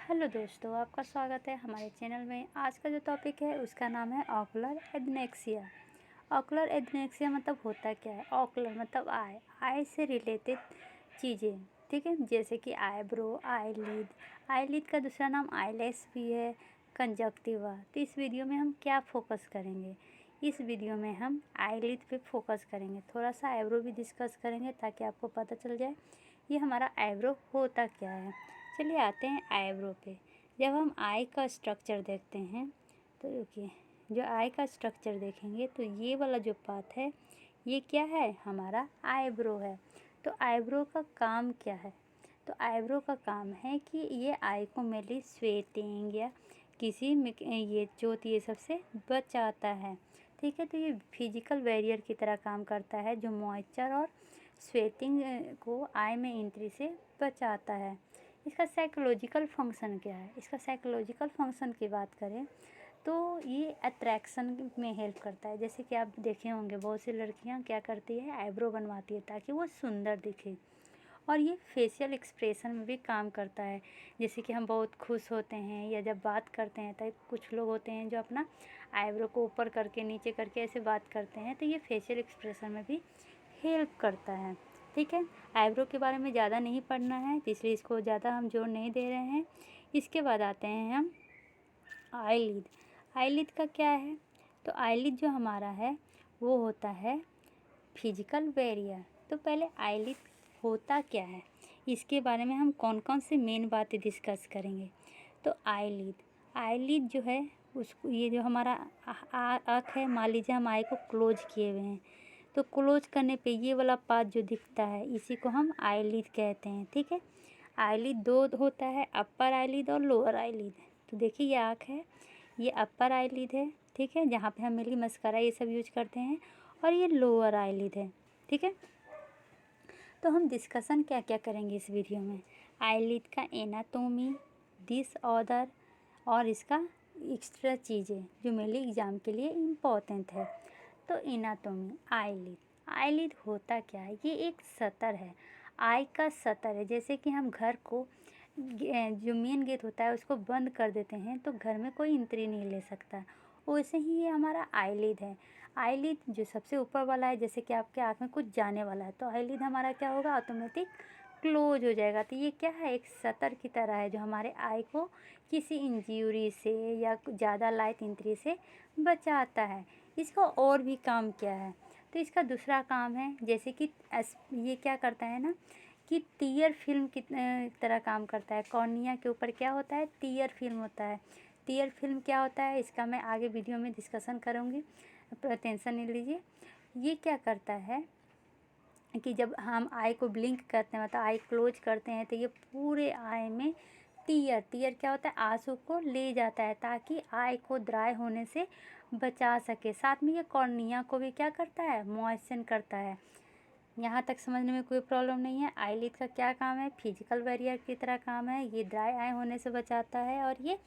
Hello दोस्तों, आपका स्वागत है हमारे चैनल में। आज का जो टॉपिक है उसका नाम है ऑकुलर एडनेक्सिया। ऑकुलर एडनेक्सिया मतलब होता क्या है? ऑकुलर मतलब आई से रिलेटेड चीज़ें, ठीक है, जैसे कि आईब्रो, आईलिड। आईलिड का दूसरा नाम आईलैश भी है, कंजक्टिवा। तो इस वीडियो में हम क्या फोकस करेंगे? इस वीडियो में हम आईलिड पे फोकस करेंगे, थोड़ा सा आईब्रो भी डिस्कस करेंगे ताकि आपको पता चल जाए ये हमारा आईब्रो होता क्या है। चलिए आते हैं आईब्रो पे। जब हम आई का स्ट्रक्चर देखते हैं तो रुकिए, जो आई का स्ट्रक्चर देखेंगे तो ये वाला जो पार्ट है ये क्या है? हमारा आईब्रो है। तो आईब्रो का काम क्या है? तो आईब्रो का काम है कि ये आई को मेनली स्वेटिंग या किसी में ये चोट ये सबसे बचाता है, ठीक है। तो ये फिजिकल बैरियर की तरह काम करता है जो मॉइस्चर और स्वेटिंग को आई में एंट्री से बचाता है। इसका साइकोलॉजिकल फंक्शन क्या है? इसका साइकोलॉजिकल फंक्शन की बात करें तो ये अट्रैक्शन में हेल्प करता है। जैसे कि आप देखे होंगे बहुत सी लड़कियां क्या करती है, आईब्रो बनवाती है ताकि वो सुंदर दिखे। और ये फेशियल एक्सप्रेशन में भी काम करता है। जैसे कि हम बहुत खुश होते हैं या जब बात करते हैं तो कुछ लोग होते हैं जो अपना आईब्रो को ऊपर करके नीचे करके ऐसे बात करते हैं, तो ये फेशियल एक्सप्रेशन में भी हेल्प करता है, ठीक है। आईब्रो के बारे में ज़्यादा नहीं पढ़ना है तो इसलिए इसको ज़्यादा हम जोर नहीं दे रहे हैं। इसके बाद आते हैं हम आईलिड। आईलिड का क्या है? तो आईलिड जो हमारा है वो होता है फिजिकल बैरियर। तो पहले आईलिड होता क्या है, इसके बारे में हम कौन कौन से मेन बातें डिस्कस करेंगे। तो आईलिड जो है उसको, ये जो हमारा आँख है, मान लीजिए हम आई को क्लोज किए हुए हैं तो क्लोज करने पे ये वाला पार्ट जो दिखता है इसी को हम आईलिड कहते हैं, ठीक है। आईलिड दो होता है, अपर आईलिड और लोअर आईलिड। तो देखिए ये आँख है, ये अपर आईलिड है, ठीक है, जहाँ पे हम मेनली मस्कारा ये सब यूज करते हैं, और ये लोअर आईलिड है, ठीक है। तो हम डिस्कशन क्या क्या करेंगे इस वीडियो में? आईलिड का एनाटोमी, डिसऑर्डर और इसका एक्स्ट्रा चीज़ें जो मेनली एग्ज़ाम के लिए इम्पोर्टेंट है। तो एनाटोमी, आईलिड। आईलिड होता क्या है? ये एक सतर है, आई का सतर है। जैसे कि हम घर को जो मेन गेट होता है उसको बंद कर देते हैं तो घर में कोई एंट्री नहीं ले सकता, वैसे ही ये हमारा आईलिड है। आईलिड जो सबसे ऊपर वाला है, जैसे कि आपके आँख में कुछ जाने वाला है तो आईलिड हमारा क्या होगा? ऑटोमेटिक क्लोज हो जाएगा। तो ये क्या है? एक सतर की तरह है जो हमारे आई को किसी इंजरी से या ज़्यादा लाइट एंट्री से बचाता है। इसका और भी काम क्या है? तो इसका दूसरा काम है, जैसे कि ये क्या करता है ना कि टीयर फिल्म की तरह काम करता है। कॉर्निया के ऊपर क्या होता है? टीयर फिल्म होता है। टीयर फिल्म क्या होता है इसका मैं आगे वीडियो में डिस्कशन करूँगी, टेंशन नहीं लीजिए। ये क्या करता है कि जब हम आई को ब्लिंक करते हैं मतलब आई क्लोज करते हैं तो ये पूरे आई में टीयर क्या होता है? आंसू को ले जाता है ताकि आई को ड्राई होने से बचा सके। साथ में ये कॉर्निया को भी क्या करता है? मॉइस्चन करता है। यहाँ तक समझने में कोई प्रॉब्लम नहीं है। आईलिड का क्या काम है? फिजिकल बैरियर की तरह काम है। ये ड्राई आई होने से बचाता है और ये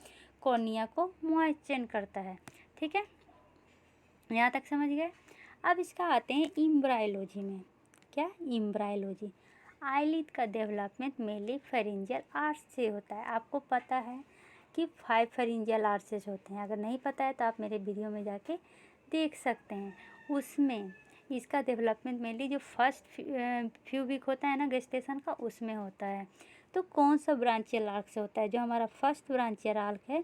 कॉर्निया को मॉइस्चन करता है, ठीक है। यहाँ तक समझ गए। अब इसका आते हैं एम्ब्रायोलॉजी में। क्या? एम्ब्रायोलॉजी। आईलिड का डेवलपमेंट मेनली फेरिंजियल आर्च से होता है। आपको पता है कि 5 फेरिंजियल आर्चेस होते हैं, अगर नहीं पता है तो आप मेरे वीडियो में जाके देख सकते हैं। उसमें इसका डेवलपमेंट मेनली जो फर्स्ट फ्यू वीक होता है ना गेस्टेशन का, उसमें होता है। तो कौन सा ब्रांचियल आर्क से होता है? जो हमारा फर्स्ट ब्रांचियल आर्क है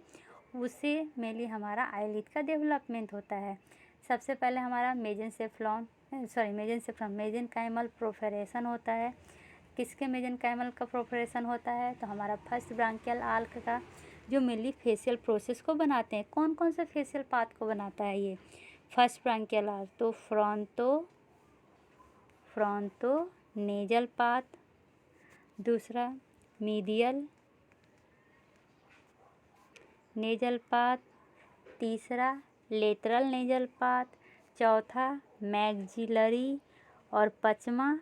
उससे मेनली हमारा आईलिड का डेवलपमेंट होता है। सबसे पहले हमारा मेजेनकाइमल प्रोफरेशन होता है। किसके मेजेनकाइमल का प्रोफरेशन होता है? तो हमारा फर्स्ट ब्रांकियल आर्क का, जो मेनली फेशियल प्रोसेस को बनाते हैं। कौन कौन से फेशियल पार्ट को बनाता है ये फर्स्ट ब्रांकियल आर्क? तो फ्रंटो नेजल पार्ट, दूसरा मीडियल नेजल पार्ट, तीसरा लेटरल नेजल पार्ट, चौथा मैक्सिलरी और पांचवा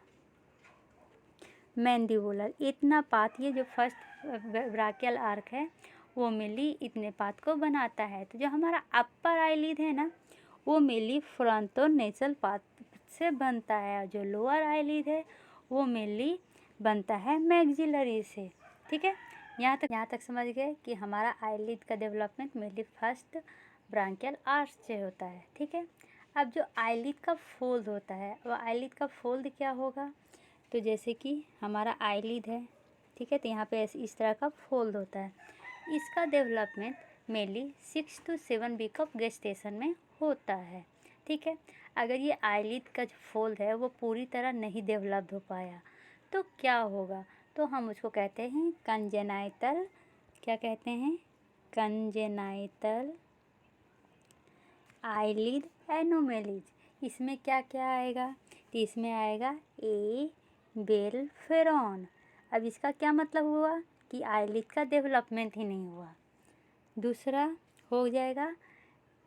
मैंडिबुलर। इतना पार्ट ये जो फर्स्ट ब्राकियल आर्क है वो मेनली इतने पार्ट को बनाता है। तो जो हमारा अपर आईलिड है ना वो मेनली फ्रंटो नेजल पार्ट से बनता है और जो लोअर आईलिड है वो मेनली बनता है मैक्सिलरी से, ठीक है। यहाँ तक समझ गए कि हमारा आईलिड का development mainly first branchial arch से होता है। ठीक है, अब जो आईलिड का फोल्ड होता है वो आईलिड का फोल्ड क्या होगा, तो जैसे कि हमारा आईलिड है, ठीक है, तो यहाँ पे इस तरह का फोल्ड होता है। इसका development mainly 6 to 7 week of gestation में होता है। ठीक है, अगर ये आईलिड का जो फोल्ड है वो पूरी तरह नहीं डेवलप्ड हो पाया तो क्या होगा, तो हम उसको कहते हैं कंजेनाइटल, क्या कहते हैं, कंजेनाइटल आईलिड एनोमेलीज। इसमें क्या क्या आएगा, तो इसमें आएगा ए बेल फेरॉन। अब इसका क्या मतलब हुआ कि आईलिड का डेवलपमेंट ही नहीं हुआ। दूसरा हो जाएगा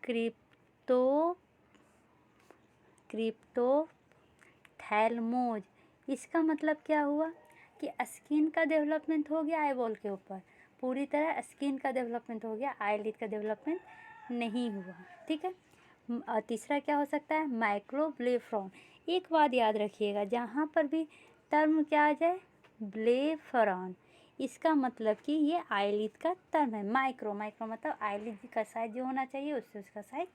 क्रिप्टोथैलमोज। इसका मतलब क्या हुआ कि स्किन का डेवलपमेंट हो गया आईबॉल के ऊपर, पूरी तरह स्किन का डेवलपमेंट हो गया, आईलिड का डेवलपमेंट नहीं हुआ। ठीक है, और तीसरा क्या हो सकता है, माइक्रोब्लेफ्रॉन। एक बात याद रखिएगा, जहाँ पर भी टर्म क्या आ जाए ब्लेफरॉन, इसका मतलब कि ये आईलिड का टर्म है। माइक्रो मतलब आईलिड का साइज जो होना चाहिए उससे उसका साइज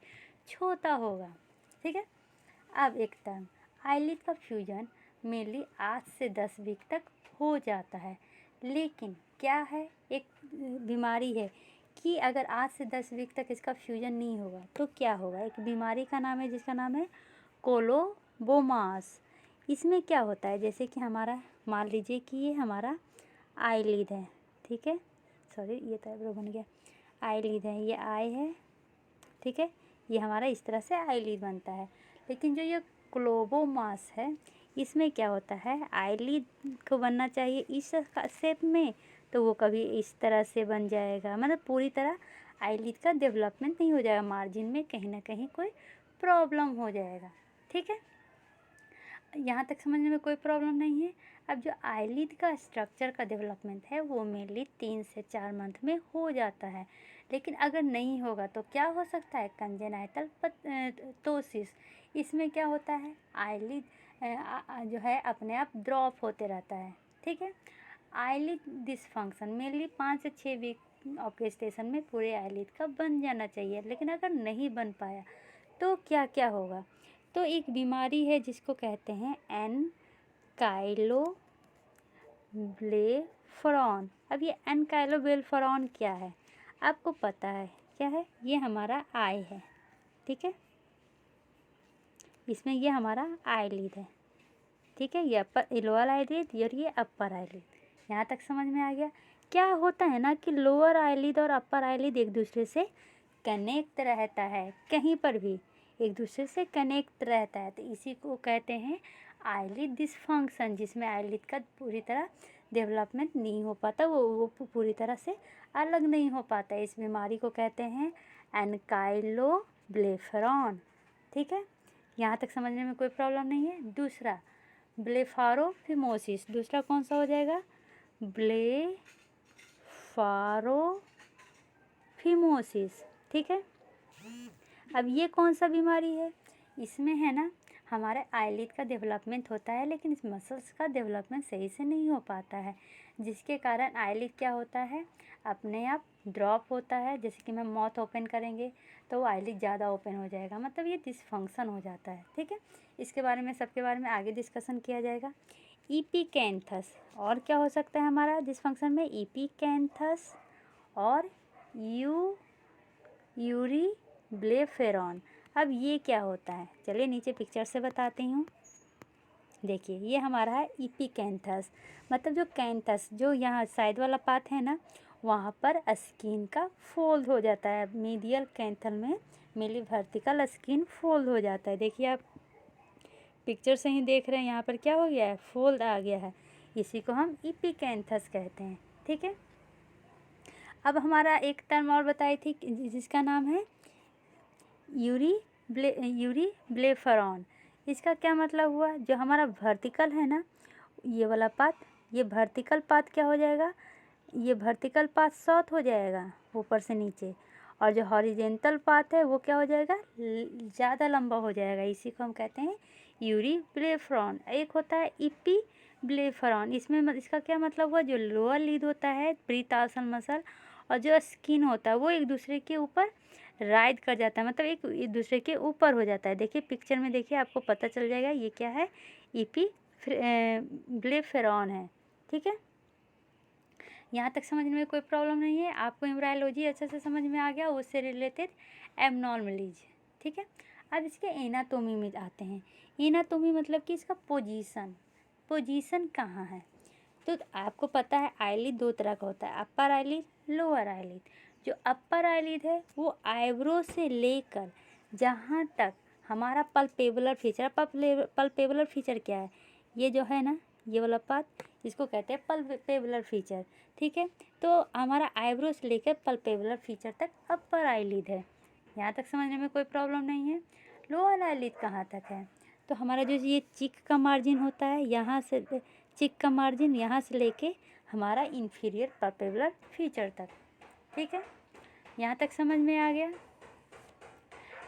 छोटा होगा। ठीक है, अब एक टर्म आईलिड का फ्यूजन मेनली 8 से 10 वीक तक हो जाता है, लेकिन क्या है, एक बीमारी है कि अगर 8 से 10 वीक तक इसका फ्यूजन नहीं होगा तो क्या होगा। एक बीमारी का नाम है जिसका नाम है कोलोबोमास। इसमें क्या होता है, जैसे कि हमारा मान लीजिए कि ये हमारा आईलिड है, ठीक है, सॉरी ये तो आईब्रो बन गया, आईलिड है, ये आई है, ठीक है, ये हमारा इस तरह से आईलिड बनता है। लेकिन जो ये कोलोबोमास है इसमें क्या होता है, आईलिड को बनना चाहिए इस शेप में, तो वो कभी इस तरह से बन जाएगा, मतलब पूरी तरह आईलिड का डेवलपमेंट नहीं हो जाएगा, मार्जिन में कहीं ना कहीं कोई प्रॉब्लम हो जाएगा। ठीक है, यहाँ तक समझने में कोई प्रॉब्लम नहीं है। अब जो आईलिड का स्ट्रक्चर का डेवलपमेंट है वो मेनली 3 से 4 मंथ में हो जाता है, लेकिन अगर नहीं होगा तो क्या हो सकता है, कंजेनाइटल टोसिस। इसमें क्या होता है, आईलिड जो है अपने आप ड्रॉप होते रहता है। ठीक है, आईलिड डिसफंक्शन मेनली 5 से 6 वीक ऑफ गेस्टेशन में पूरे आईलिड का बन जाना चाहिए, लेकिन अगर नहीं बन पाया तो क्या क्या होगा, तो एक बीमारी है जिसको कहते हैं एनकाइलोब्लेफरॉन। अब ये एनकाइलोब्लेफरॉन क्या है, आपको पता है क्या है, ये हमारा आई है, ठीक है, इसमें ये हमारा आईलिड है, ठीक है, ये अपर लोअर आईलिड और ये अपर आईलिड। यहाँ तक समझ में आ गया। क्या होता है ना कि लोअर आईलिड और अपर आईलिड एक दूसरे से कनेक्ट रहता है, कहीं पर भी एक दूसरे से कनेक्ट रहता है, तो इसी को कहते हैं आईलिड डिसफंक्शन, जिसमें आईलिड का पूरी तरह डेवलपमेंट नहीं हो पाता, वो पूरी तरह से अलग नहीं हो पाता। इस बीमारी को कहते हैं एनकाइलोब्लेफरॉन। ठीक है, यहाँ तक समझने में कोई प्रॉब्लम नहीं है। दूसरा ब्लेफारोफिमोसिस, दूसरा कौन सा हो जाएगा, ब्लेफारोफिमोसिस। ठीक है, अब ये कौन सा बीमारी है, इसमें है ना हमारे आईलिड का डेवलपमेंट होता है, लेकिन इस मसल्स का डेवलपमेंट सही से नहीं हो पाता है, जिसके कारण आईलिड क्या होता है, अपने आप ड्रॉप होता है। जैसे कि मैं माउथ ओपन करेंगे तो वो आईलिड ज़्यादा ओपन हो जाएगा, मतलब ये डिसफंक्शन हो जाता है। ठीक है, इसके बारे में सबके बारे में आगे डिस्कशन किया जाएगा। ईपीकैंथस, और क्या हो सकता है हमारा डिसफंक्शन में, ईपीकैंथस और यूरीब्लेफेरॉन। अब ये क्या होता है, चलिए नीचे पिक्चर से बताती हूँ। देखिए ये हमारा है ईपीकैंथस, मतलब जो कैंथस जो यहाँ साइड वाला पार्ट है ना, वहाँ पर स्किन का फोल्ड हो जाता है, मीडियल कैंथल में मेनली वर्टिकल स्किन फोल्ड हो जाता है। देखिए आप पिक्चर से ही देख रहे हैं, यहाँ पर क्या हो गया है, फोल्ड आ गया है, इसी को हम ईपीकैंथस कहते हैं। ठीक है, अब हमारा एक टर्म और बताई थी जिसका नाम है यूरीब्लेफरॉन। इसका क्या मतलब हुआ, जो हमारा वर्टिकल है ना ये वाला पार्ट, ये वर्टिकल पार्ट क्या हो जाएगा, ये वर्टिकल पार्ट शॉर्ट हो जाएगा ऊपर से नीचे, और जो हॉरिजेंटल पार्ट है वो क्या हो जाएगा, ज़्यादा लंबा हो जाएगा, इसी को हम कहते हैं यूरीब्लेफरॉन। एक होता है ब्लेफरॉन। इसमें इसका क्या मतलब हुआ, जो लोअर लीड होता है प्री टार्सल मसल और जो स्किन होता है वो एक दूसरे के ऊपर राइड कर जाता है, मतलब एक दूसरे के ऊपर हो जाता है। देखिए पिक्चर में, देखिए आपको पता चल जाएगा ये क्या है, ईपी ब्लेफेरॉन है। ठीक है, यहाँ तक समझ में कोई प्रॉब्लम नहीं है। आपको एम्ब्रायोलॉजी अच्छे से समझ में आ गया, उससे रिलेटेड एबनॉर्मलीज। ठीक है, अब इसके एनाटोमी में आते हैं। एनाटोमी मतलब कि इसका पोजीशन कहाँ है। तो आपको पता है आईलिड दो तरह का होता है, अपर आईलिड, लोअर आईलिड। जो अपर आईलिड है वो आईब्रो से लेकर जहाँ तक हमारा पल्पेबुलर फीचर, पल्पेबुलर फीचर क्या है, ये जो है ना, ये वाला पार्ट, इसको कहते हैं पल्पेबुलर फीचर। ठीक है, तो हमारा आईब्रो से लेकर पल्पेबुलर फीचर तक अपर आईलिड है। यहाँ तक समझने में कोई प्रॉब्लम नहीं है। लोअर आईलिड कहाँ तक है, तो हमारा जो ये चिक का मार्जिन होता है, यहाँ से चिक का मार्जिन यहाँ से लेके हमारा इंफीरियर पल्पेबुलर फीचर तक। ठीक है, यहाँ तक समझ में आ गया।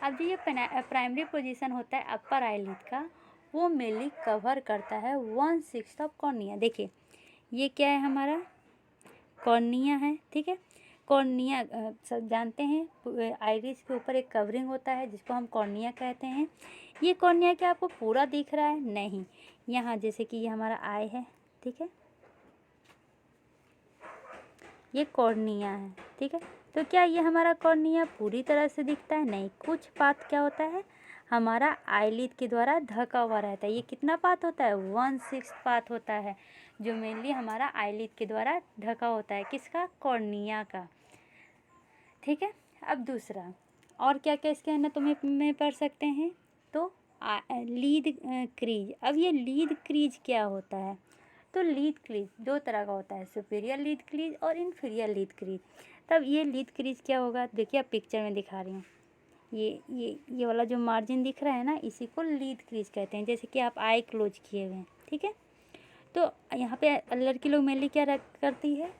अब जो ये प्राइमरी पोजीशन होता है अपर आईलिड का, वो मेनली कवर करता है 1/6 ऑफ कॉर्निया। देखिए ये क्या है, हमारा कॉर्निया है। ठीक है, कॉर्निया सब जानते हैं, आइरिस के ऊपर एक कवरिंग होता है जिसको हम कॉर्निया कहते हैं। ये कॉर्निया क्या आपको पूरा दिख रहा है, नहीं, यहाँ जैसे कि ये हमारा आई है। ठीक है, ये कॉर्निया है। ठीक है, तो क्या ये हमारा कॉर्निया पूरी तरह से दिखता है, नहीं, कुछ पार्ट क्या होता है हमारा आईलिड के द्वारा ढका हुआ रहता है। ये कितना पार्ट होता है, 1/6 पार्ट होता है, जो मेनली हमारा आईलिड के द्वारा ढका होता है, किसका, कॉर्निया का। ठीक है, अब दूसरा और क्या क्या इसके एनाटॉमी में पढ़ सकते हैं, तो लीड क्रीज। अब ये लीड क्रीज क्या होता है, तो लीड क्रीज दो तरह का होता है, सुपीरियर लीड क्रीज और इन्फीरियर लीड क्रीज। तब ये लीड क्रीज क्या होगा, देखिए आप पिक्चर में दिखा रही हूँ, ये वाला जो मार्जिन दिख रहा है ना, इसी को लीड क्रीज कहते हैं। जैसे कि आप आई क्लोज किए हुए हैं। ठीक है, तो यहाँ पे लड़की लोग मेनली क्या करती है,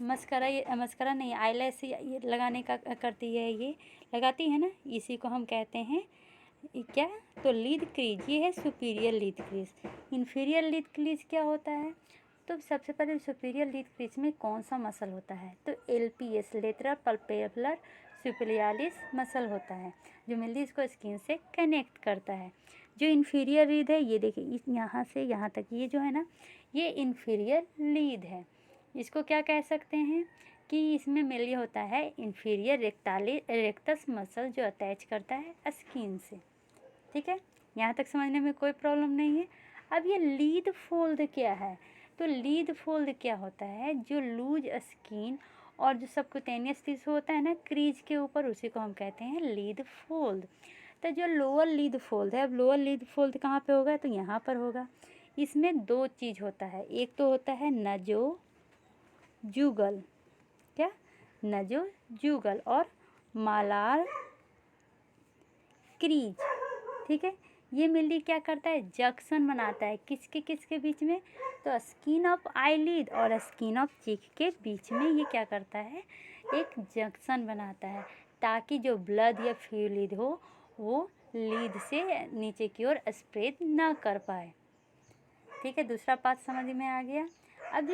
मस्करा, ये मस्करा नहीं, आईलैश ये लगाने का करती है, ये लगाती है ना, इसी को हम कहते हैं क्या, तो लीड क्रीज, ये है superior lead crease. Inferior lead crease क्या होता है, तो सबसे पहले सुपीरियर लीड क्रीज में कौन सा मसल होता है, तो LPS, लेटरल पल्पेबुलर सुपीरियरिस मसल होता है, जो मेनली इसको स्किन से कनेक्ट करता है। जो इन्फीरियर लीड है, ये देखिए यहाँ से यहाँ तक, ये जो है ना, ये इन्फीरियर लीड है। इसको क्या कह सकते हैं कि इसमें मेनली होता है इन्फीरियर रेक्टस मसल, जो अटैच करता है स्किन से। ठीक है, यहाँ तक समझने में कोई प्रॉब्लम नहीं है। अब ये लीड फोल्ड क्या है, तो लीड फोल्ड क्या होता है, जो लूज स्किन और जो सबक्यूटेनियस टिश्यू होता है ना क्रीज के ऊपर, उसी को हम कहते हैं लीड फोल्ड। तो जो लोअर लीड फोल्ड है, अब लोअर लीड फोल्ड कहाँ पे होगा, तो यहाँ पर होगा। इसमें दो चीज़ होता है, एक तो होता है नजो जुगल, क्या, नजो जुगल और मालार क्रीज। ठीक है, ये मेनली क्या करता है, जंक्शन बनाता है, किसके बीच में, तो स्किन ऑफ आईलिड और स्किन ऑफ चीक के बीच में ये क्या करता है, एक जंक्शन बनाता है, ताकि जो ब्लड या फ्लूइड हो वो लीड से नीचे की ओर स्प्रेड ना कर पाए। ठीक है, दूसरा पार्ट समझ में आ गया। अब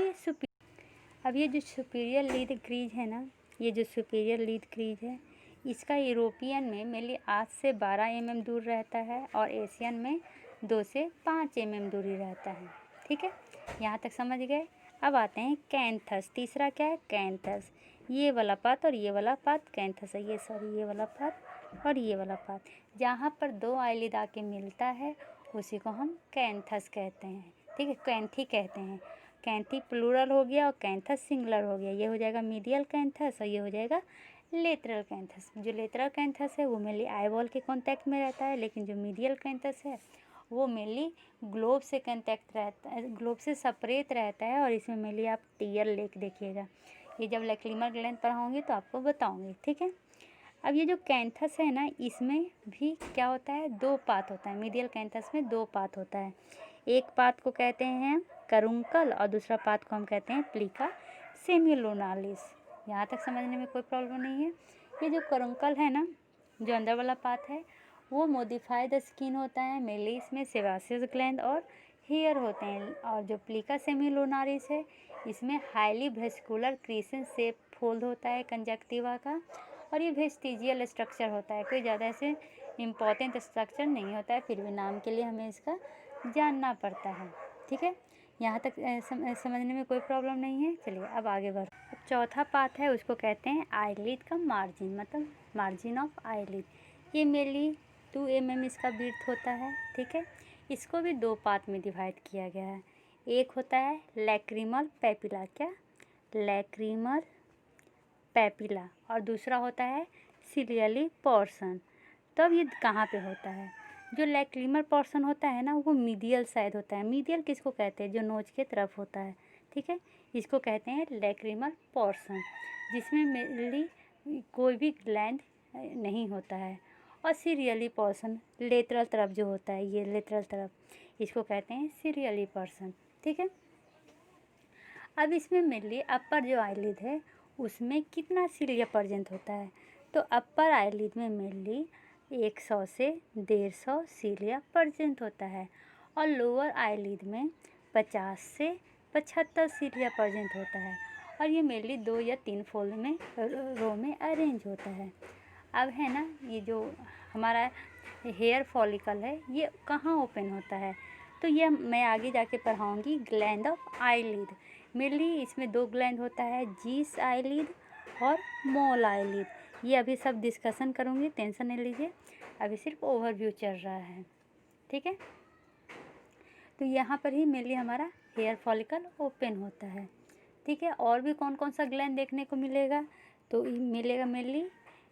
ये जो सुपीरियर लीड क्रीज है ना, ये जो सुपीरियर लीड क्रीज है, इसका यूरोपियन में मेनली 8 से 12 mm दूर रहता है और एशियन में 2 से 5 mm दूरी रहता है। ठीक है, यहाँ तक समझ गए। अब आते हैं कैंथस। तीसरा क्या है, कैंथस, ये वाला पार्ट और ये वाला पार्ट कैंथस है, ये वाला पार्ट और ये वाला पार्ट, जहाँ पर दो आईलिड आके मिलता है उसी को हम कैंथस कहते हैं। ठीक है, कैंथी कहते हैं। कैंथी प्लूरल हो गया और कैंथस सिंगुलर हो गया। ये हो जाएगा मीडियल कैंथस और ये हो जाएगा लेटरल कैंथस। जो लेटरल कैंथस है वो मेनली आईबॉल के कांटेक्ट में रहता है, लेकिन जो मीडियल कैंथस है वो मेनली ग्लोब से कांटेक्ट रहता है, ग्लोब से सेपरेट रहता है। और इसमें मेनली आप टीयर लेक देखिएगा, ये जब लैक्रिमल ग्लैंड पढ़ाऊँगी तो आपको बताऊँगी। ठीक है, अब ये जो कैंथस है ना, इसमें भी क्या होता है, दो पार्ट होता है। मीडियल कैंथस में दो पार्ट होता है, एक पार्ट को कहते हैं करुंकल और दूसरा पार्ट को हम कहते हैं प्लिका सेमिलोनालिस। यहाँ तक समझने में कोई प्रॉब्लम नहीं है। ये जो करुंकल है ना, जो अंदर वाला पार्ट है, वो मॉडिफाइड स्किन होता है, मेनली इसमें सेबासियस ग्लैंड और हेयर होते हैं। और जो प्लीका सेमिलुनारिस है, इसमें highly vascular crescent shape fold होता है कंजक्टिवा का, और ये वेस्टिजियल स्ट्रक्चर होता है, कोई ज़्यादा ऐसे इम्पॉर्टेंट स्ट्रक्चर नहीं होता है, फिर भी नाम के लिए हमें इसका जानना पड़ता है। ठीक है, यहाँ तक समझने में कोई प्रॉब्लम नहीं है। चलिए अब आगे बढ़। अब चौथा पार्ट है, उसको कहते हैं आईलिड का मार्जिन, मतलब मार्जिन ऑफ आईलिड। ये मेनली 2 mm इसका विड्थ होता है। ठीक है, इसको भी 2 पार्ट में डिवाइड किया गया है। एक होता है लैक्रिमल पैपिला, क्या लैक्रिमल पैपिला, और दूसरा होता है सिलियली पोर्शन। तब ये कहाँ पे होता है? जो लैक्रिमल पोर्शन होता है ना, वो मीडियल साइड होता है। मीडियल किसको कहते हैं? जो नोज के तरफ होता है। ठीक है, इसको कहते हैं लैक्रिमल पोर्शन, जिसमें मेनली कोई भी ग्लैंड नहीं होता है। और सीरियली पोर्शन लेटरल तरफ जो होता है, ये लेटरल तरफ, इसको कहते हैं सीरियली पोर्शन। ठीक है, अब इसमें मेनली अपर जो आईलिड है उसमें कितना सीलिया प्रेजेंट होता है? तो अपर आईलिड में मेनली 100 से 150 सीलिया प्रेजेंट होता है, और लोअर आईलिड में 50 से 75 सीलिया प्रेजेंट होता है, और ये मेनली 2 या 3 फोल्ड में रो में अरेंज होता है। अब है ना, ये जो हमारा हेयर फॉलिकल है, ये कहाँ ओपन होता है? तो ये मैं आगे जाके पढ़ाऊँगी ग्लैंड ऑफ आईलिड। मेनली इसमें 2 ग्लैंड होता है, जीस आईलिड और मोल आईलिड। ये अभी सब डिस्कशन करूँगी, टेंशन नहीं लीजिए, अभी सिर्फ ओवरव्यू चल रहा है। ठीक है, तो यहाँ पर ही मेनली हमारा हेयर फॉलिकल ओपन होता है। ठीक है, और भी कौन कौन सा ग्लैंड देखने को मिलेगा? तो मिलेगा मेनली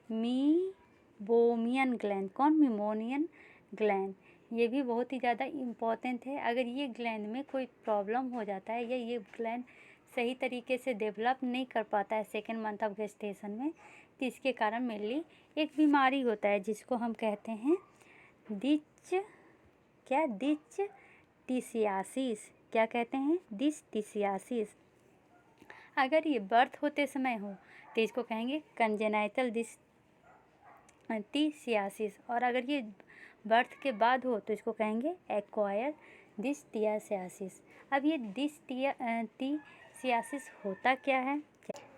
मीबोमियन ग्लैंड। कौन? Meibomian gland. ये भी बहुत ही ज़्यादा इम्पॉर्टेंट है। अगर ये ग्लैंड में कोई प्रॉब्लम हो जाता है, या ये ग्लैंड सही तरीके से डेवलप नहीं कर पाता है सेकेंड मंथ ऑफ गेस्टेशन में, तो इसके कारण मेनली एक बीमारी होता है जिसको हम कहते हैं डिस्टिसियासिस। क्या कहते हैं? डिस्टिसियासिस। अगर ये बर्थ होते समय हो तो इसको कहेंगे कंजेनाइटल डिस्टिसियासिस, और अगर ये बर्थ के बाद हो तो इसको कहेंगे एक्वायर्ड डिस्टिसियासिस। अब ये डिस्टिसियासिस होता क्या है?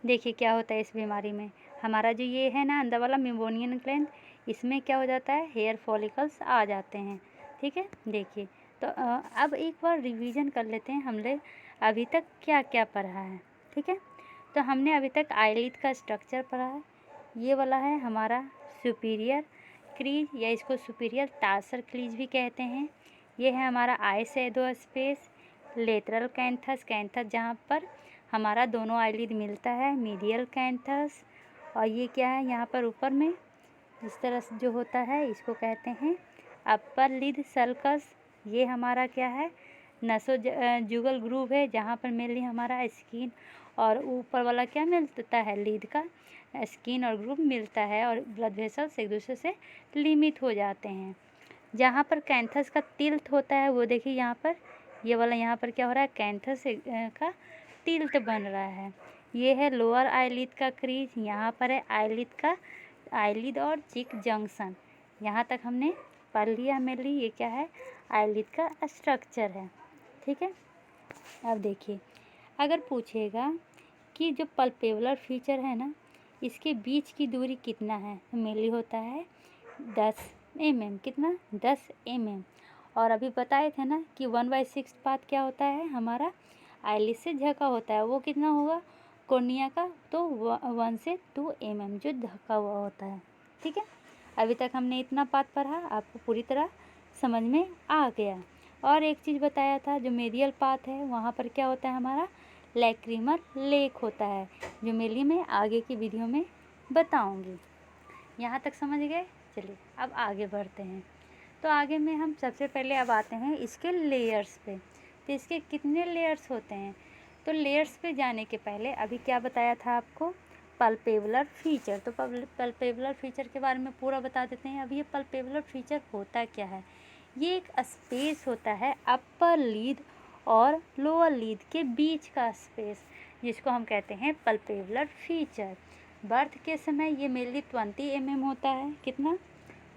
देखिए क्या होता है इस बीमारी में। हमारा जो ये है ना अंदर वाला मेम्ब्रेनियन ग्लैंड, इसमें क्या हो जाता है? हेयर फॉलिकल्स आ जाते हैं। ठीक है, देखिए तो अब एक बार रिवीजन कर लेते हैं हमने अभी तक क्या क्या पढ़ा है। ठीक है, तो हमने अभी तक आईलिड का स्ट्रक्चर पढ़ा है। ये वाला है हमारा सुपीरियर क्रीज, या इसको सुपीरियर टार्सर क्रीज भी कहते हैं। ये है हमारा eye shadow space, lateral canthus, canthus जहाँ पर हमारा दोनों आईलिड मिलता है, मीडियल कैंथस। और ये क्या है? यहाँ पर ऊपर में इस तरह से जो होता है इसको कहते हैं अपर लिड सल्कस। ये हमारा क्या है? नसोजुगल ग्रूव है, जहाँ पर मेनली हमारा स्किन और ऊपर वाला क्या मिलता है? लीड का स्किन और ग्रूव मिलता है, और ब्लड वेसल्स एक दूसरे से लिमिट हो जाते हैं। जहाँ पर कैंथस का टिल्ट होता है, वो देखिए यहाँ पर, ये वाला यहाँ पर क्या हो रहा है? कैंथस का टिल्ट बन रहा है। ये है लोअर आईलिड का क्रीज, यहाँ पर है आईलिड का आईलिड और चिक जंक्शन। यहाँ तक हमने पढ़ लिया। मेनली ये क्या है? आईलिड का स्ट्रक्चर है। ठीक है, अब देखिए अगर पूछेगा कि जो पल्पेबुलर फीचर है ना, इसके बीच की दूरी कितना है, तो मेनली होता है 10 mm। कितना? 10 mm। और अभी बताए थे ना कि 1/6 पार्ट क्या होता है? हमारा आईलिड से ढका होता है, वो कितना होगा कॉर्निया का? तो 1 से 2 mm जो ढका हुआ होता है। ठीक है, अभी तक हमने इतना पार्ट पढ़ा, आपको पूरी तरह समझ में आ गया। और एक चीज़ बताया था, जो मेडियल पार्ट है वहाँ पर क्या होता है? हमारा लैक्रिमल लेक होता है, जो मेनली मैं आगे की वीडियो में बताऊंगी। यहाँ तक समझ गए? चलिए अब आगे बढ़ते हैं। तो आगे में हम सबसे पहले अब आते हैं इसके लेयर्स पे। तो इसके कितने लेयर्स होते हैं? तो लेयर्स पे जाने के पहले अभी क्या बताया था आपको? पल्पेबुलर फीचर। तो पल्पेबुलर फीचर के बारे में पूरा बता देते हैं। अब ये पल्पेबुलर फीचर होता क्या है? ये एक स्पेस होता है अपर लीड और लोअर लीड के बीच का स्पेस, जिसको हम कहते हैं पल्पेबुलर फीचर। बर्थ के समय ये मेनली 20 mm होता है। कितना?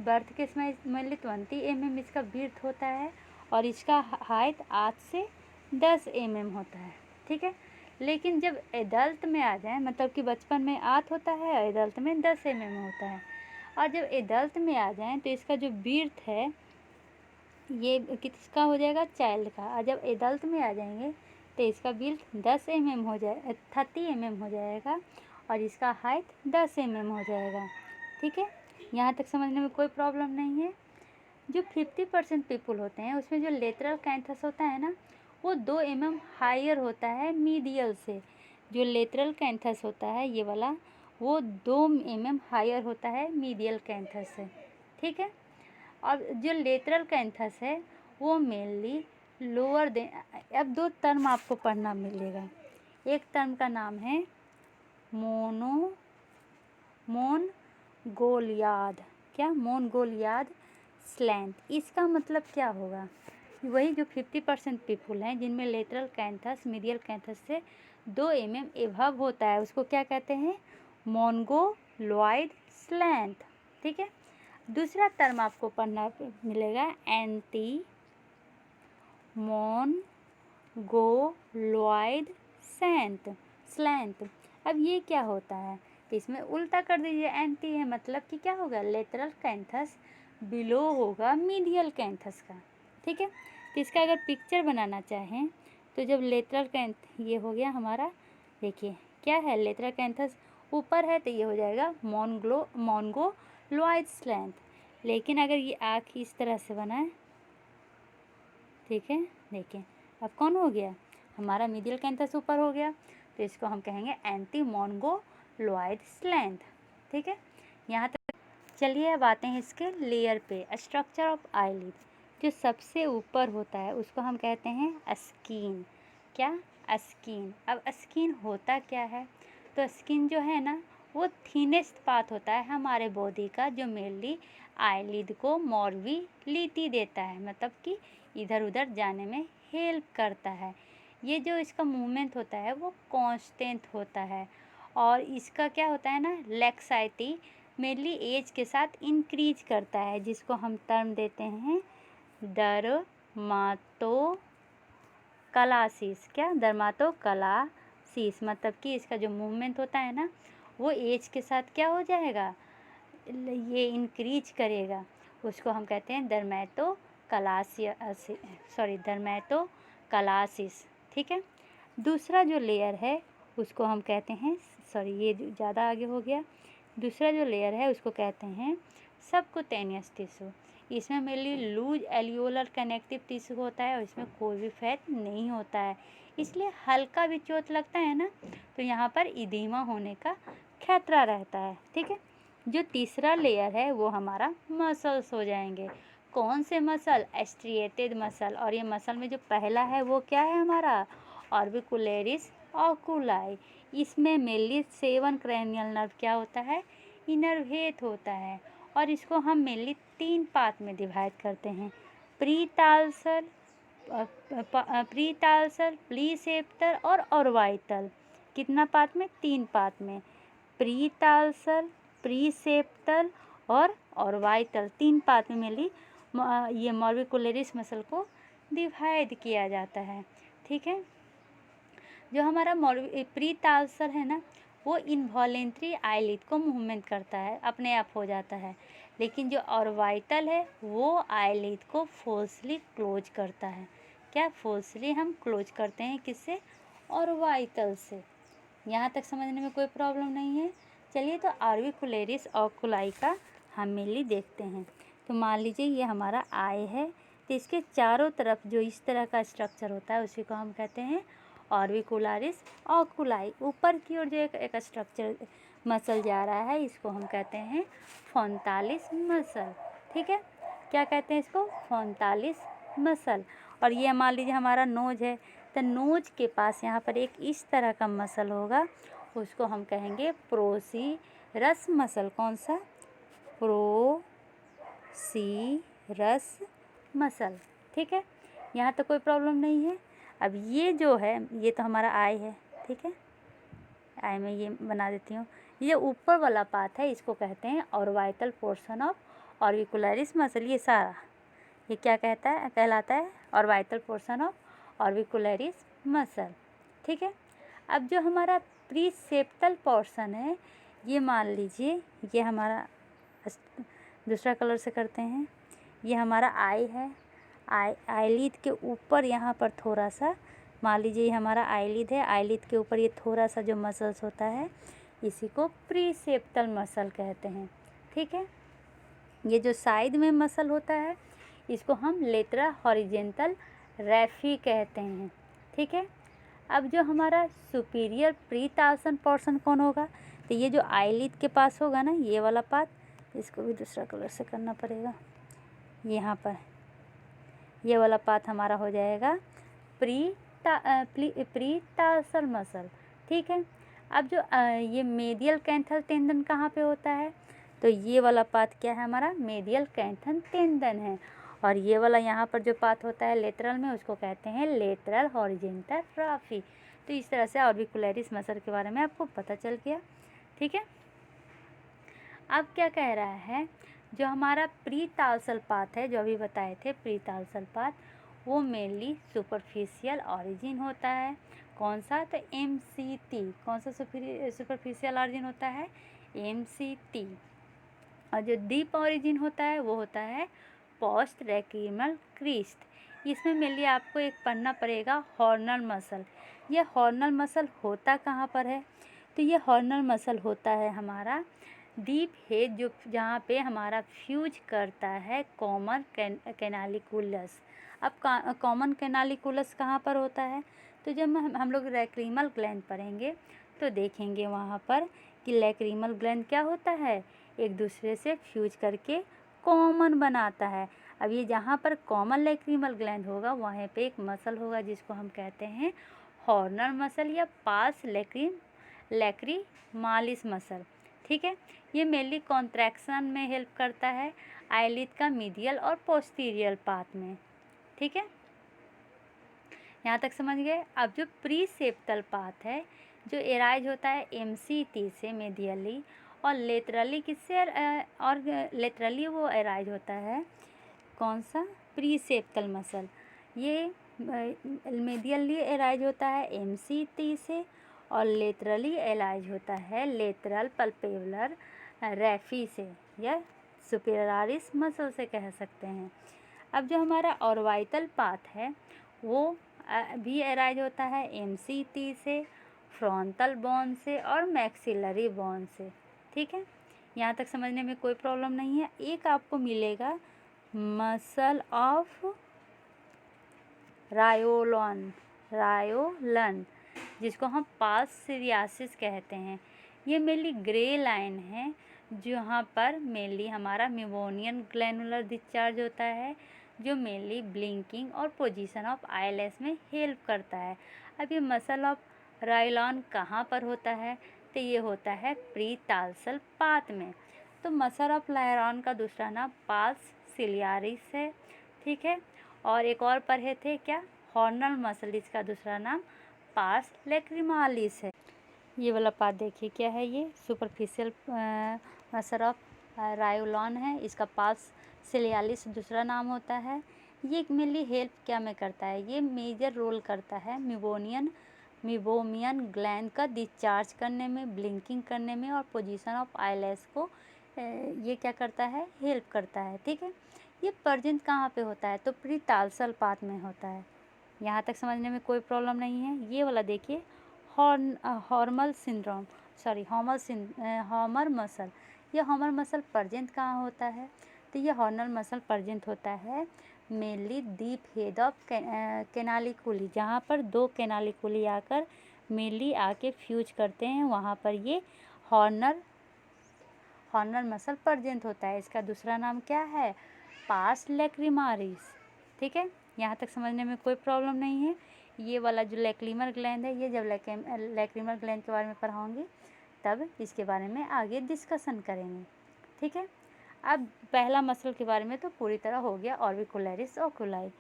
बर्थ के समय मेनली 20 mm इसका विड्थ होता है, और इसका हाइट 8 से 10 mm होता है, ठीक है। लेकिन जब एडल्ट में आ जाए, मतलब कि बचपन में 8 होता है और एडल्ट में 10 mm होता है, और जब एडल्ट में आ जाएं तो इसका जो विड्थ है ये किसका हो जाएगा, चाइल्ड का। और जब एडल्ट में आ जाएंगे तो इसका विड्थ 10 mm हो जाए 30 mm हो जाएगा और इसका हाइट 10 mm हो जाएगा, ठीक है। यहाँ तक समझने में कोई प्रॉब्लम नहीं है। जो 50% पीपल होते हैं उसमें जो लेटरल कैंथस होता है ना, वो 2 mm हायर होता है मीडियल से। जो लेटरल कैंथस होता है ये वाला, वो 2 mm हायर होता है मीडियल कैंथस से, ठीक है। और जो लेटरल कैंथस है वो मेनली लोअर दे। अब 2 टर्म आपको पढ़ना मिलेगा। एक टर्म का नाम है मोनगोलियाड। क्या? मोनगोलियाड स्लैंट। इसका मतलब क्या होगा? वही जो 50% पीपल हैं जिनमें लेटरल कैंथस मीडियल कैंथस से 2 mm एभव होता है, उसको क्या कहते हैं? मोनगोलॉइड स्लैंट, ठीक है। दूसरा टर्म आपको पढ़ना मिलेगा एंटी मोनगोलॉइड स्लैंट। अब ये क्या होता है? तो इसमें उल्टा कर दीजिए, एंटी है मतलब कि क्या होगा, लेटरल कैंथस बिलो होगा मीडियल कैंथस का, ठीक है। तो इसका अगर पिक्चर बनाना चाहें तो जब लेटरल कैंथ ये हो गया हमारा, देखिए क्या है, लेटरल कैंथस ऊपर है तो ये हो जाएगा मोनगोलॉइड स्लैंट। लेकिन अगर ये आँख इस तरह से बनाए, ठीक है, देखिए अब कौन हो गया, हमारा मीडियल कैंथस ऊपर हो गया, तो इसको हम कहेंगे एंटी मोनगोलॉइड स्लैंट, ठीक है। यहाँ तक चलिए अब आते हैं इसके लेयर पे। स्ट्रक्चर ऑफ आईलिड, जो सबसे ऊपर होता है उसको हम कहते हैं स्किन। क्या? स्किन। अब स्किन होता क्या है? तो स्किन जो है ना वो थिनेस्ट पार्ट होता है हमारे बॉडी का, जो मेनली आईलिड को मोबिलिटी देता है, मतलब कि इधर उधर जाने में हेल्प करता है। ये जो इसका मूवमेंट होता है वो कांस्टेंट होता है, और इसका क्या होता है ना, लेक्साइटी मेनली एज के साथ इंक्रीज करता है, जिसको हम टर्म देते हैं डर्माटोक्लासिस। क्या? डर्माटोक्लासिस, मतलब कि इसका जो मूवमेंट होता है ना वो एज के साथ क्या हो जाएगा, ये इंक्रीज करेगा, उसको हम कहते हैं डर्माटोक्लासिस, ठीक है। दूसरा जो लेयर है उसको हम कहते हैं, सॉरी ये ज़्यादा आगे हो गया, दूसरा जो लेयर है उसको कहते हैं सबकुटेनियस टिश्यू। इसमें mainly loose alveolar connective tissue होता है और इसमें कोई भी फैट नहीं होता है, इसलिए हल्का भी चोट लगता है ना तो यहाँ पर इदीमा होने का खतरा रहता है, ठीक है। जो तीसरा लेयर है वो हमारा मसल्स हो जाएंगे। कौन से मसल? Striated muscle. और ये मसल में जो पहला है वो क्या है हमारा, ऑर्बिकुलरिस ऑकुलाई। इसमें मेनली 7 क्रैनियल नर्व क्या होता है, इनर्वेट होता है, और इसको हम मेनली 3 पार्ट में डिवाइड करते हैं, प्रीटालसर, प्रीसेप्टर और ऑर्बिटल। कितना पार्ट में? 3 पार्ट में, प्रीटालसर, प्रीसेप्टर और ऑर्बिटल, 3 पार्ट में मेनली ये मॉर्बिकुलरिस मसल को डिवाइड किया जाता है, ठीक है। जो हमारा प्रीटालसर है ना वो इनवॉलेंट्री आईलिड को मूवमेंट करता है, अपने आप हो जाता है, लेकिन जो ऑर्बिटल है वो आईलिड को फोर्सली क्लोज करता है। क्या? फोर्सली हम क्लोज करते हैं, किससे? ऑर्बिटल से। यहाँ तक समझने में कोई प्रॉब्लम नहीं है। चलिए तो ऑर्बिकुलरिस ऑकुलाई का हम मेनली देखते हैं। तो मान लीजिए ये हमारा आई है, तो इसके चारों तरफ जो इस तरह का स्ट्रक्चर होता है उसी को हम कहते हैं ऑर्बिकुलरिस ऑकुलाई। ऊपर की ओर जो एक स्ट्रक्चर मसल जा रहा है इसको हम कहते हैं फोंटालिस मसल, ठीक है। क्या कहते हैं इसको? फोंटालिस मसल। और ये मान लीजिए हमारा नोज है, तो नोज के पास यहाँ पर एक इस तरह का मसल होगा, उसको हम कहेंगे प्रोसीरस मसल। कौन सा? प्रोसीरस मसल, ठीक है। यहाँ तो कोई प्रॉब्लम नहीं है। अब ये जो है ये तो हमारा आई है, ठीक है, आई में ये बना देती हूँ। ये ऊपर वाला पार्ट है, इसको कहते हैं orbital portion of orbicularis muscle. ये सारा ये क्या कहलाता है? Orbital portion of orbicularis muscle. ठीक है। अब जो हमारा प्रीसेप्टल पोर्शन है, ये मान लीजिए ये हमारा, दूसरा कलर से करते हैं, ये हमारा आई है। आईलिड के ऊपर यहाँ पर थोड़ा सा, मान लीजिए ये हमारा आईलिड है, आईलिड के ऊपर ये थोड़ा सा जो मसल्स होता है, इसी को प्रीसेप्टल मसल कहते हैं। ठीक है। ये जो साइड में मसल होता है, इसको हम लेटरल हॉरिजेंटल रैफी कहते हैं। ठीक है। अब जो हमारा सुपीरियर प्रीटार्सन पोर्शन कौन होगा? तो ये जो आईलिड के पास होगा ना, ये वाला पार्ट, इसको भी दूसरा कलर से करना पड़ेगा। यहाँ पर ये वाला पार्ट हमारा हो जाएगा प्रीटार्सल मसल। ठीक है। अब जो ये मेडियल कैंथल टेंडन कहाँ पे होता है? तो ये वाला पार्ट क्या है हमारा? मेडियल कैंथल टेंडन है। और ये वाला यहाँ पर जो पार्ट होता है लेटरल में, उसको कहते हैं लेटरल हॉरिजेंटल रैफी। तो इस तरह से ऑर्बिकुलरिस मसल के बारे में आपको पता चल गया। ठीक है। अब क्या कह रहा है? जो हमारा प्रीटार्सल पार्ट है, जो अभी बताए थे प्रीटार्सल पार्ट, वो मेनली सुपरफिशियल ऑरिजिन होता है। कौन सा? तो MCT। कौन सा सुपरफिशियल ऑरिजिन होता है? MCT। और जो डीप ऑरिजिन होता है वो होता है पोस्ट रेक्रीमल क्रीस्ट। इसमें मेनली आपको एक पढ़ना पड़ेगा हॉर्नल मसल। ये हॉर्नल मसल होता कहाँ पर है? तो ये हॉर्नल मसल होता है हमारा डीप हेड, जो जहाँ पे हमारा फ्यूज करता है कॉमन कैनालिकुलस। अब कॉमन कैनालिकुलस कहाँ पर होता है? तो जब हम लोग लैक्रिमल ग्लैंड पढ़ेंगे तो देखेंगे वहाँ पर कि लैक्रिमल ग्लैंड क्या होता है, एक दूसरे से फ्यूज करके कॉमन बनाता है। अब ये जहाँ पर कॉमन लैक्रिमल ग्लैंड होगा, वहाँ पे एक मसल होगा जिसको हम कहते हैं हॉर्नल मसल या पास लैक्रिमालिस मसल। ठीक है। ये मेनली कॉन्ट्रैक्शन में हेल्प करता है आईलिड का मीडियल और पोस्टीरियर पार्ट में। ठीक है। यहाँ तक समझ गए। अब जो प्रीसेप्टल पार्ट है, जो एराइज होता है MCT से मेडियली, और लेटरली किससे, और लेटरली वो एराइज होता है कौन सा? प्रीसेप्टल मसल। ये मेडियली एराइज होता है MCT से, और लेटरली एराइज होता है लेटरल पल्पेबुलर रैफी से, या सुपेरियरिस मसल से कह सकते हैं। अब जो हमारा ऑर्बिटल पार्ट है, वो भी एराइज होता है MCT से, फ्रंटल बोन से और मैक्सिलरी बोन से। ठीक है। यहाँ तक समझने में कोई प्रॉब्लम नहीं है। एक आपको मिलेगा मसल ऑफ रायोलन, जिसको हम पास सीरियासिस कहते हैं। ये मेनली ग्रे लाइन है, जहाँ पर मेनली हमारा मेबोनियन ग्लैनुलर डिस्चार्ज होता है, जो मेनली ब्लिंकिंग और पोजीशन ऑफ आईलेस में हेल्प करता है। अब ये मसल ऑफ रायोलन कहाँ पर होता है? तो ये होता है प्रीटार्सल पार्ट में। तो मसल ऑफ रायोलन का दूसरा नाम पास सिलियारिस है। ठीक है। और एक और पढ़े थे क्या? हॉर्नल मसल, इसका दूसरा नाम पास लैक्रिमालिस है। ये वाला पार्ट देखिए क्या है, ये सुपरफिशियल मसल ऑफ रायोलन है, इसका पास सिलियालिस दूसरा नाम होता है। ये मेनली हेल्प क्या में करता है? ये मेजर रोल करता है मिबोमियन ग्लैंड का डिस्चार्ज करने में, ब्लिंकिंग करने में, और पोजीशन ऑफ आईलेस को ये क्या करता है? हेल्प करता है। ठीक है। ये प्रेजेंट कहाँ पे होता है? तो प्रीटार्सल पार्ट में होता है। यहाँ तक समझने में कोई प्रॉब्लम नहीं है। ये वाला देखिए हॉर्मल मसल। ये हॉर्मल मसल प्रेजेंट कहाँ होता है? तो ये हॉर्मल मसल प्रेजेंट होता है mainly deep head of canaliculi, जहाँ पर दो कैनालिकुली आकर मेनली आके फ्यूज करते हैं, वहाँ पर ये हॉर्नल मसल प्रेजेंट होता है। इसका दूसरा नाम क्या है? पास लैक्रिमालिस। ठीक है। यहाँ तक समझने में कोई प्रॉब्लम नहीं है। ये वाला जो लैक्रिमल ग्लैंड है, ये जब लैक्रिमल ग्लैंड के बारे में पढ़ाऊँगी तब इसके बारे में आगे डिस्कशन करेंगे। ठीक है। अब पहला मसल के बारे में तो पूरी तरह हो गया, ऑर्बिकुलरिस ओकुलाई।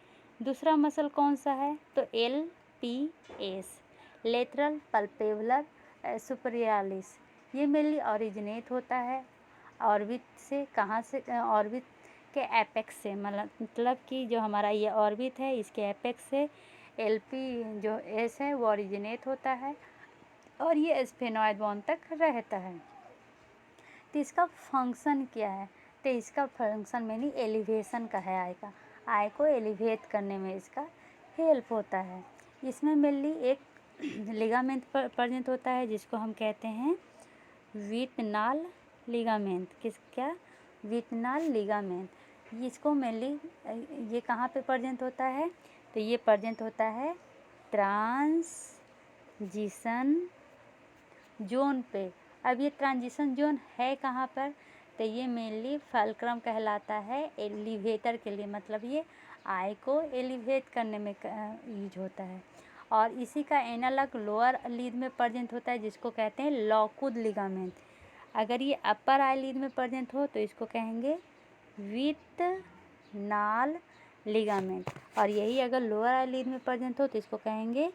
दूसरा मसल कौन सा है? तो LPS, लेटरल पल्पेबुलर सुपीरियरिस। ये मेनली ओरिजिनेट होता है ऑर्बिट से। कहाँ से? ऑर्बिट के एपेक्स से, मतलब कि जो हमारा ये ऑर्बिट है इसके एपेक्स से LP जो एस है वो ओरिजिनेट होता है और ये स्फेनॉइड बॉन्ड तक रहता है। तो इसका फंक्शन क्या है? तो इसका फंक्शन मेनली एलिवेशन का है। आई को एलिवेट करने में इसका हेल्प होता है। इसमें मेनली एक लिगामेंट प्रेजेंट होता है जिसको हम कहते हैं विटनाल लिगामेंट। क्या? विटनाल लिगामेंट। इसको मेनली ये कहाँ पे प्रेजेंट होता है? तो ये प्रेजेंट होता है ट्रांजिशन जोन पे। अब ये ट्रांजिशन जोन है कहाँ पर? तो ये मेनली फल्क्रम कहलाता है एलिवेटर के लिए, मतलब ये आई को एलिवेट करने में यूज होता है। और इसी का एनालॉग लोअर लीड में प्रेजेंट होता है जिसको कहते हैं लॉकुड लिगामेंट। अगर ये अपर आई लीड में प्रेजेंट हो तो इसको कहेंगे विटनाल लिगामेंट, और यही अगर लोअर आई लीड में प्रेजेंट हो तो इसको कहेंगे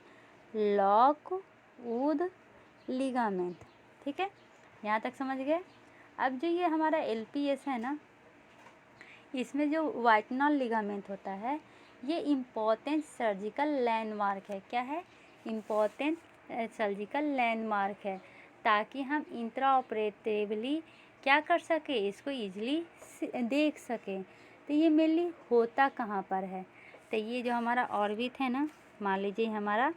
लॉकवुड लिगामेंट। ठीक है, यहाँ तक समझ गए। अब जो ये हमारा LPS है ना, इसमें जो वाइटनल लिगामेंट होता है ये इम्पोर्टेंट सर्जिकल लैंडमार्क है। क्या है? इम्पोर्टेंट सर्जिकल लैंडमार्क है, ताकि हम इंट्रा ऑपरेटिवली क्या कर सके, इसको ईजिली देख सकें। तो ये मेनली होता कहाँ पर है? तो ये जो हमारा ऑर्बिट है ना, मान लीजिए हमारा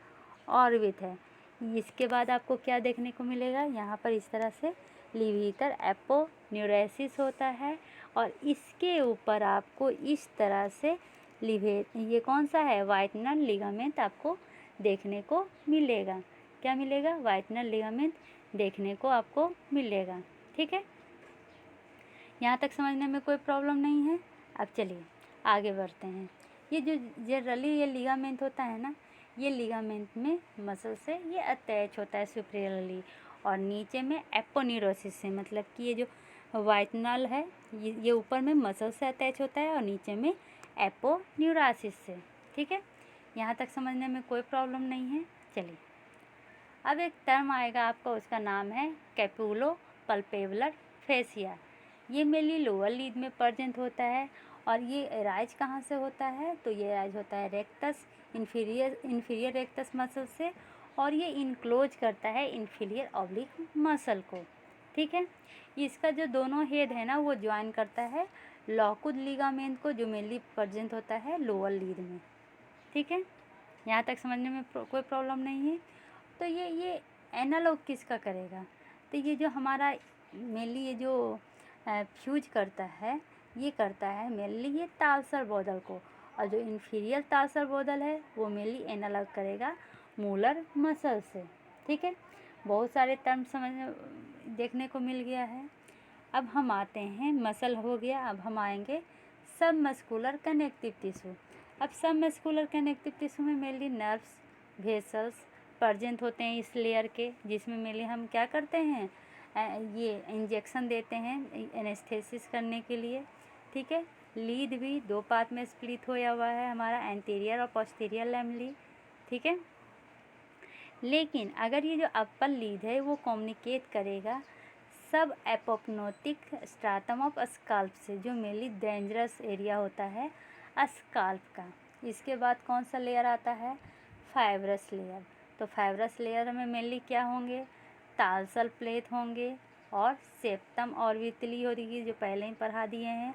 ऑर्बिट है, इसके बाद आपको क्या देखने को मिलेगा? यहाँ पर इस तरह से लिविटर एपोन्यूरेसिस होता है और इसके ऊपर आपको इस तरह से ये कौन सा है? वाइटनल लिगामेंट आपको देखने को मिलेगा। क्या मिलेगा? वाइटनल लिगामेंट देखने को आपको मिलेगा। ठीक है, यहाँ तक समझने में कोई प्रॉब्लम नहीं है। अब चलिए आगे बढ़ते हैं। ये जो जनरली ये लिगामेंट होता है ना, ये लिगामेंट में मसल से ये अटैच होता है सुपीरियरली, और नीचे में एपोन्यूरोसिस से, मतलब कि ये जो वाइटनल है ये ऊपर में मसल से अटैच होता है और नीचे में एपोन्यूरोसिस से। ठीक है, यहाँ तक समझने में कोई प्रॉब्लम नहीं है। चलिए अब एक टर्म आएगा आपका, उसका नाम है कैपुलो पल्पेबुलर फेसिया। ये मेनली लोअर लीड में प्रेजेंट होता है और ये राइज कहाँ से होता है? तो ये राइज होता है रेक्टस इन्फीरियर रेक्टस मसल से, और ये इनक्लोज करता है इन्फीरियर ऑब्लिक मसल को। ठीक है, इसका जो दोनों हेड है ना वो ज्वाइन करता है लॉकुड लिगामेंट को, जो मेनली प्रेजेंट होता है लोअर लीड में। ठीक है, यहाँ तक समझने में कोई प्रॉब्लम नहीं है। तो ये एनालॉग किसका करेगा? तो ये जो हमारा मेनली ये जो फ्यूज करता है, ये करता है मेनली ये टालसर बॉडल को, और जो इन्फीरियर टालसर बॉडल है वो मेनली एनालॉग करेगा मूलर मसल से। ठीक है, बहुत सारे टर्म देखने को मिल गया है। अब हम आते हैं, मसल हो गया, अब हम आएंगे सब मस्कुलर कनेक्टिव टिश्यू। अब सब मस्कुलर कनेक्टिव टिश्यू में मेनली नर्व्स वेसल्स प्रेजेंट होते हैं इस लेयर के, जिसमें मेनली हम क्या करते हैं, ये इंजेक्शन देते हैं एनेस्थेसिस करने के लिए। ठीक है, लीड भी दो पार्ट में स्प्लिट होया हुआ है हमारा, एंटीरियर और पोस्टीरियर लैमेली। ठीक है, लेकिन अगर ये जो अपर लीड है वो कम्युनिकेट करेगा सब एपोप्नोटिक स्ट्राटम ऑफ स्काल्प से, जो मेनली डेंजरस एरिया होता है स्काल्प का। इसके बाद कौन सा लेयर आता है? Fibrous layer. तो फाइब्रस लेयर में मेनली क्या होंगे? टालसल प्लेट होंगे और सेप्टम ऑर्बिटली होगी, जो पहले ही पढ़ा दिए हैं।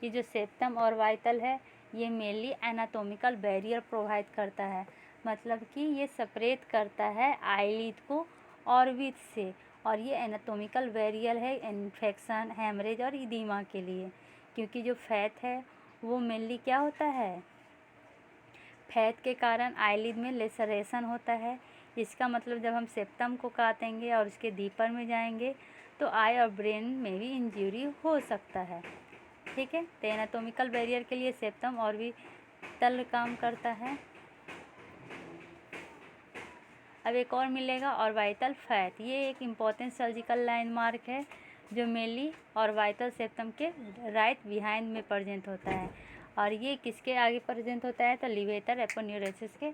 ये जो सेप्टम और वाइटल है ये मेनली एनाटोमिकल बैरियर प्रोवाइड करता है, मतलब कि ये सेपरेट करता है आईलिड को ऑर्बिट से, और ये एनाटोमिकल बैरियर है इन्फेक्शन, हेमरेज और इदीमा के लिए। क्योंकि जो फैट है वो मेनली क्या होता है, फैट के कारण आईलिड में लेसरेशन होता है। इसका मतलब जब हम सेप्टम को काटेंगे और उसके डीपर में जाएंगे तो आई और ब्रेन में भी इंजरी हो सकता है। ठीक है, तो एनाटोमिकल बैरियर के लिए सेप्टम और भी तल काम करता है। अब एक और मिलेगा ऑर्बिटल फैट। ये एक इम्पॉर्टेंट सर्जिकल लैंडमार्क है जो मेनली ऑर्बिटल सेप्टम के राइट बिहाइंड में प्रेजेंट होता है, और ये किसके आगे प्रेजेंट होता है? तो लिवेटर एपोन्यूरोसिस के